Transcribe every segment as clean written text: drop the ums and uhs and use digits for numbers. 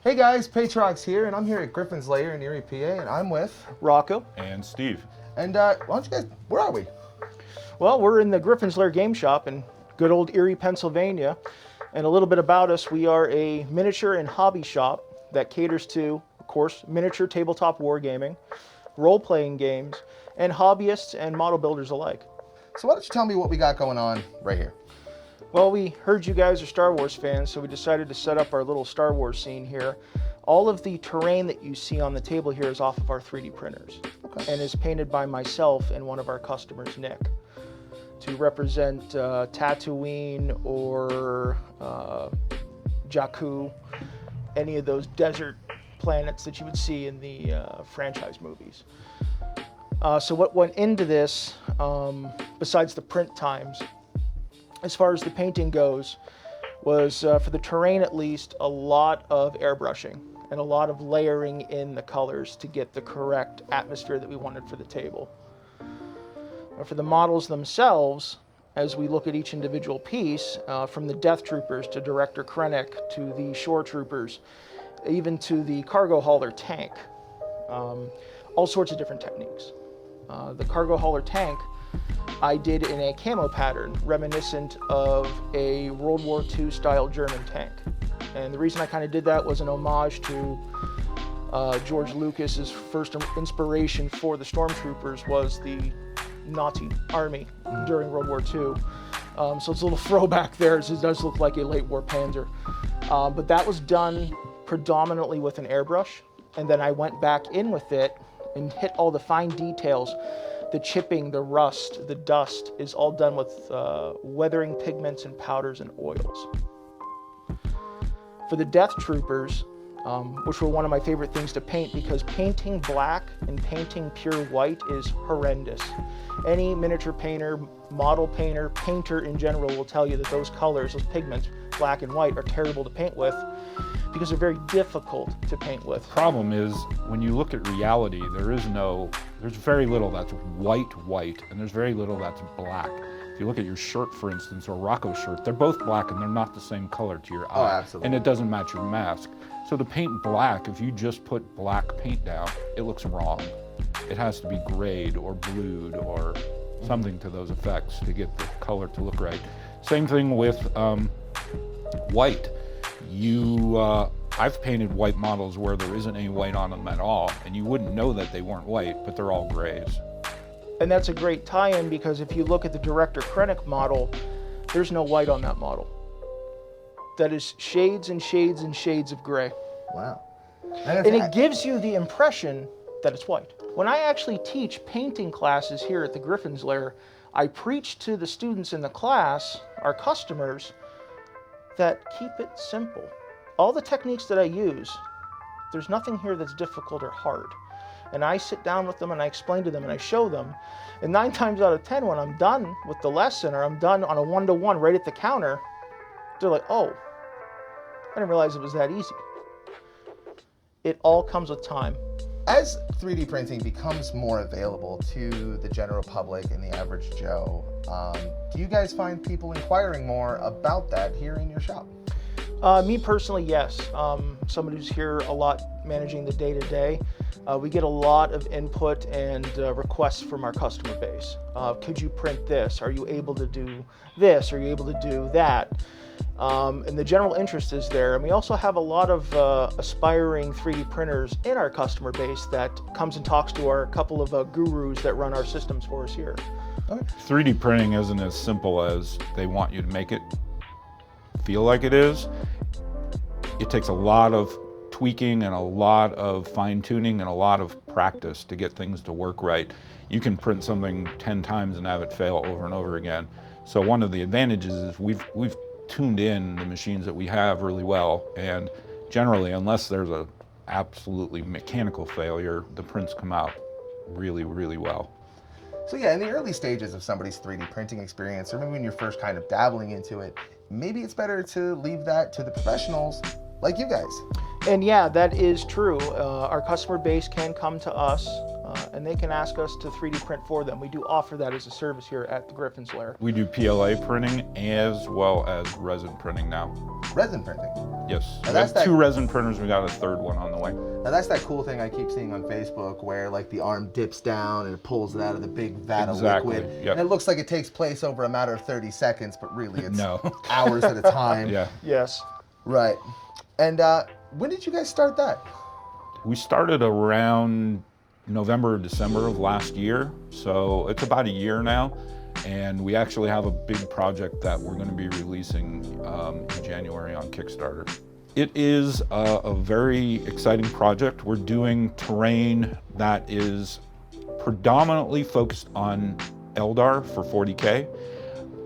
Hey guys, Paetrox here, and I'm here at Griffon's Lair in Erie, PA, and I'm with Rocco and Steve. And why don't you guys, where are we? Well, we're in the Griffon's Lair game shop in good old Erie, Pennsylvania. And a little bit about us, we are a miniature and hobby shop that caters to, of course, miniature tabletop wargaming, role-playing games, and hobbyists and model builders alike. So why don't you tell me what we got going on right here? Well, we heard you guys are Star Wars fans, so we decided to set up our little Star Wars scene here. All of the terrain that you see on the table here is off of our 3D printers, and is painted by myself and one of our customers, Nick, to represent Tatooine or Jakku, any of those desert planets that you would see in the franchise movies. So what went into this, besides the print times, as far as the painting goes, was, for the terrain at least, a lot of airbrushing and a lot of layering in the colors to get the correct atmosphere that we wanted for the table. For the models themselves, as we look at each individual piece, from the Death Troopers to Director Krennic to the Shore Troopers, even to the cargo hauler tank, all sorts of different techniques. The cargo hauler tank I did in a camo pattern reminiscent of a World War II style German tank. And the reason I kind of did that was an homage to George Lucas's first inspiration for the stormtroopers was the Nazi army during World War II. So it's a little throwback there. It does look like a late war Panzer. But that was done predominantly with an airbrush. And then I went back in with it and hit all the fine details. The chipping, the rust, the dust is all done with weathering pigments and powders and oils. For the Death Troopers, which were one of my favorite things to paint because painting black and painting pure white is horrendous. Any miniature painter, model painter, painter in general will tell you that those colors, those pigments, black and white, are terrible to paint with because they're very difficult to paint with. The problem is, when you look at reality, there's very little that's white, and there's very little that's black. If you look at your shirt, for instance, or Rocco's shirt, they're both black and they're not the same color to your eye. Oh, absolutely. And it doesn't match your mask. So to paint black, if you just put black paint down, it looks wrong. It has to be grayed or blued or something to those effects to get the color to look right. Same thing with white. I've painted white models where there isn't any white on them at all, and you wouldn't know that they weren't white, but they're all grays. And that's a great tie-in because if you look at the Director Krennic model, there's no white on that model. That is shades and shades and shades of gray. Wow. And it gives you the impression that it's white. When I actually teach painting classes here at the Griffon's Lair, I preach to the students in the class, our customers, that keep it simple. All the techniques that I use, there's nothing here that's difficult or hard. And I sit down with them and I explain to them and I show them. And 9 times out of 10, when I'm done with the lesson or I'm done on a one-to-one right at the counter, they're like, oh, I didn't realize it was that easy. It all comes with time. As 3D printing becomes more available to the general public and the average Joe, do you guys find people inquiring more about that here in your shop? Me personally, yes. Somebody who's here a lot managing the day-to-day. We get a lot of input and requests from our customer base. Could you print this? Are you able to do this? Are you able to do that? And the general interest is there. And we also have a lot of aspiring 3D printers in our customer base that comes and talks to our couple of gurus that run our systems for us here. Okay. 3D printing isn't as simple as they want you to make it feel like it is. It takes a lot of tweaking and a lot of fine-tuning and a lot of practice to get things to work right. You can print something 10 times and have it fail over and over again. So one of the advantages is we've tuned in the machines that we have really well, and generally, unless there's a absolutely mechanical failure, the prints come out really, really well. So yeah, in the early stages of somebody's 3D printing experience, or maybe when you're first kind of dabbling into it, maybe it's better to leave that to the professionals like you guys. And yeah, that is true. Our customer base can come to us and they can ask us to 3D print for them. We do offer that as a service here at the Griffon's Lair. We do PLA printing as well as resin printing now. Resin printing? Yes. Now We that's have that- 2 resin printers. We got a 3rd one on the way. Now that's that cool thing I keep seeing on Facebook where like the arm dips down and it pulls it out of the big vat Exactly, of liquid. yep. And it looks like it takes place over a matter of 30 seconds, but really it's No. hours at a time. Yeah. Yes. Right. And when did you guys start that? We started around November or December of last year, so it's about a year now. And we actually have a big project that we're going to be releasing in January on Kickstarter. It is a very exciting project. We're doing terrain that is predominantly focused on Eldar for 40K.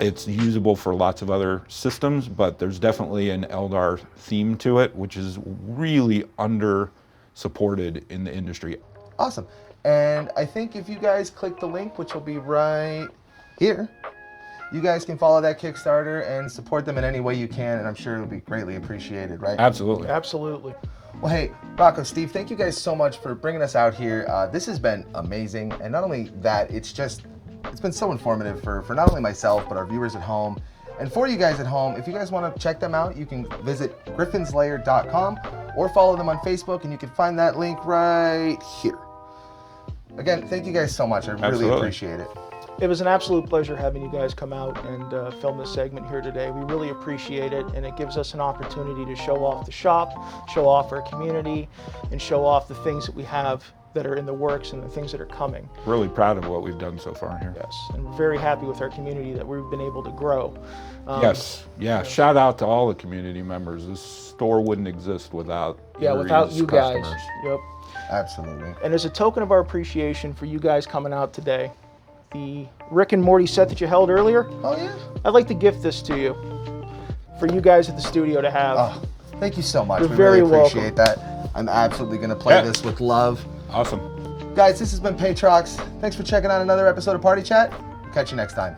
It's usable for lots of other systems, but there's definitely an Eldar theme to it, which is really under-supported in the industry. Awesome. And I think if you guys click the link, which will be right here, you guys can follow that Kickstarter and support them in any way you can, and I'm sure it'll be greatly appreciated, right? Absolutely. Absolutely. Well, hey, Rocco, Steve, thank you guys so much for bringing us out here. This has been amazing, and not only that, it's been so informative for not only myself, but our viewers at home. And for you guys at home, if you guys want to check them out, you can visit griffonslair.com or follow them on Facebook, and you can find that link right here. Again, thank you guys so much. I really Absolutely. appreciate it. It was an absolute pleasure having you guys come out and film this segment here today. We really appreciate it, and it gives us an opportunity to show off the shop, show off our community, and show off the things that we have that are in the works and the things that are coming. Really proud of what we've done so far here. Yes, and we're very happy with our community that we've been able to grow. Yes, yeah. Shout out to all the community members. This store wouldn't exist without Without you customers. guys. Yep. Absolutely. And as a token of our appreciation for you guys coming out today, the Rick and Morty set that you held earlier, Oh, yeah? I'd like to gift this to you for you guys at the studio to have. Oh, thank you so much. You're We very really appreciate welcome. that. I'm absolutely going to play Yeah. this with love. Awesome. Guys, this has been Paetrox. Thanks for checking out another episode of Party Chat. Catch you next time.